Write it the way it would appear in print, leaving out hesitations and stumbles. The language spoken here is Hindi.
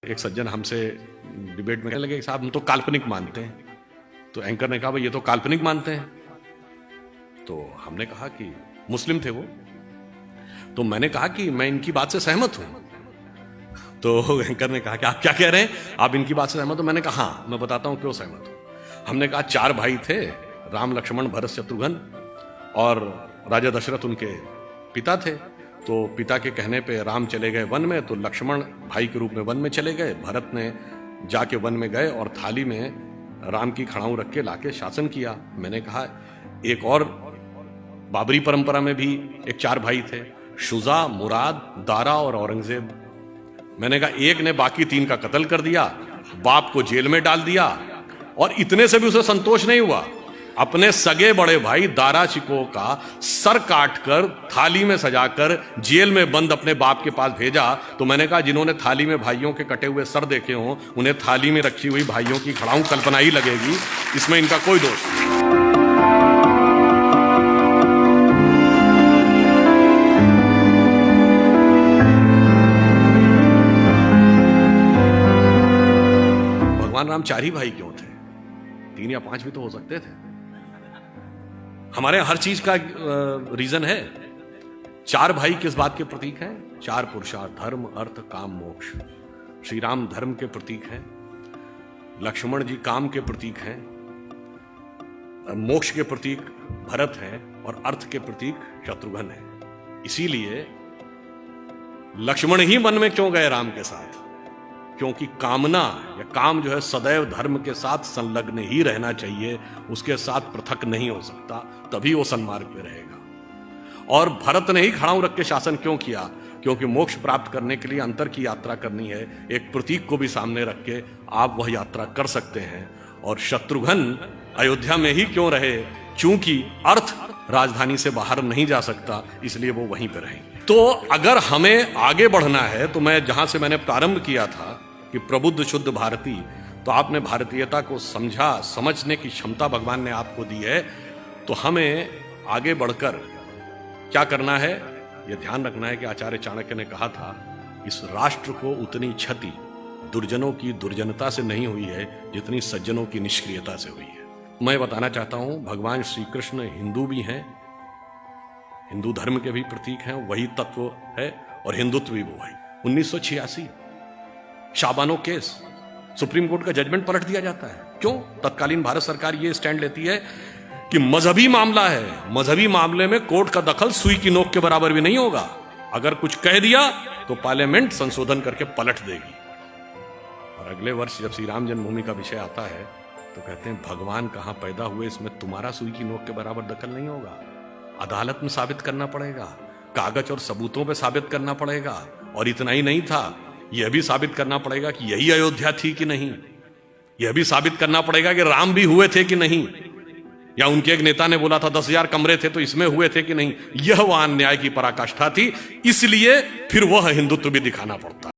एक सज्जन हमसे डिबेट में कहने लगे कि साहब हम तो काल्पनिक मानते हैं। तो एंकर ने कहा भाई ये तो काल्पनिक मानते हैं। तो हमने कहा कि मुस्लिम थे वो। तो मैंने कहा कि मैं इनकी बात से सहमत हूं। तो एंकर ने कहा कि आप क्या कह रहे हैं, आप इनकी बात से सहमत हो? मैंने कहा हाँ, मैं बताता हूं क्यों सहमत हूं। हमने कहा 4 भाई थे, राम लक्ष्मण भरत शत्रुघ्न, और राजा दशरथ उनके पिता थे। तो पिता के कहने पे राम चले गए वन में, तो लक्ष्मण भाई के रूप में वन में चले गए। भरत ने जाके वन में गए और थाली में राम की खड़ाऊ रख के लाके शासन किया। मैंने कहा एक और बाबरी परंपरा में भी एक 4 भाई थे, शुजा, मुराद, दारा और औरंगजेब। मैंने कहा एक ने बाकी 3 का कत्ल कर दिया, बाप को जेल में डाल दिया, और इतने से भी उसे संतोष नहीं हुआ, अपने सगे बड़े भाई दारा शिकोह का सर काटकर थाली में सजाकर जेल में बंद अपने बाप के पास भेजा। तो मैंने कहा जिन्होंने थाली में भाइयों के कटे हुए सर देखे हों, उन्हें थाली में रखी हुई भाइयों की खड़ाऊ कल्पना ही लगेगी, इसमें इनका कोई दोष नहीं। भगवान राम 4 ही भाई क्यों थे? 3 या 5 भी तो हो सकते थे। हमारे हर चीज का रीजन है। 4 भाई किस बात के प्रतीक हैं? 4 पुरुषार्थ, धर्म, अर्थ, काम, मोक्ष। श्री राम धर्म के प्रतीक हैं, लक्ष्मण जी काम के प्रतीक हैं, मोक्ष के प्रतीक भरत हैं, और अर्थ के प्रतीक शत्रुघ्न है। इसीलिए लक्ष्मण ही वन में क्यों गए राम के साथ? क्योंकि कामना या काम जो है सदैव धर्म के साथ संलग्न ही रहना चाहिए, उसके साथ पृथक नहीं हो सकता, तभी वो सन्मार्ग पे रहेगा। और भरत ने ही खड़ाऊ रख के शासन क्यों किया? क्योंकि मोक्ष प्राप्त करने के लिए अंतर की यात्रा करनी है, एक प्रतीक को भी सामने रख के आप वह यात्रा कर सकते हैं। और शत्रुघ्न अयोध्या में ही क्यों रहे? चूंकि अर्थ राजधानी से बाहर नहीं जा सकता, इसलिए वो वहीं पे रहेंगे। तो अगर हमें आगे बढ़ना है, तो मैं जहां से मैंने प्रारंभ किया था कि प्रबुद्ध शुद्ध भारती, तो आपने भारतीयता को समझा, समझने की क्षमता भगवान ने आपको दी है। तो हमें आगे बढ़कर क्या करना है, यह ध्यान रखना है कि आचार्य चाणक्य ने कहा था, इस राष्ट्र को उतनी क्षति दुर्जनों की दुर्जनता से नहीं हुई है जितनी सज्जनों की निष्क्रियता से हुई है। मैं बताना चाहता हूं, भगवान श्री कृष्ण हिंदू भी हैं, हिंदू धर्म के भी प्रतीक हैं, वही तत्व है, और हिंदुत्व भी वो है। 1986 शाबानो केस, सुप्रीम कोर्ट का जजमेंट पलट दिया जाता है। क्यों? तत्कालीन भारत सरकार ये स्टैंड लेती है कि मजहबी मामला है, मजहबी मामले में कोर्ट का दखल सुई की नोक के बराबर भी नहीं होगा। अगर कुछ कह दिया तो पार्लियामेंट संशोधन करके पलट देगी। और अगले वर्ष जब श्री राम जन्मभूमि का विषय आता है तो कहते हैं भगवान कहां पैदा हुए, इसमें तुम्हारा सुई की नोक के बराबर दखल नहीं होगा। अदालत में साबित करना पड़ेगा, कागज और सबूतों पे साबित करना पड़ेगा। और इतना ही नहीं था, यह भी साबित करना पड़ेगा कि यही अयोध्या थी कि नहीं, यह भी साबित करना पड़ेगा कि राम भी हुए थे कि नहीं, या उनके एक नेता ने बोला था 10,000 कमरे थे तो इसमें हुए थे कि नहीं। यह वहां न्याय की पराकाष्ठा थी, इसलिए फिर वह हिंदुत्व भी दिखाना पड़ता।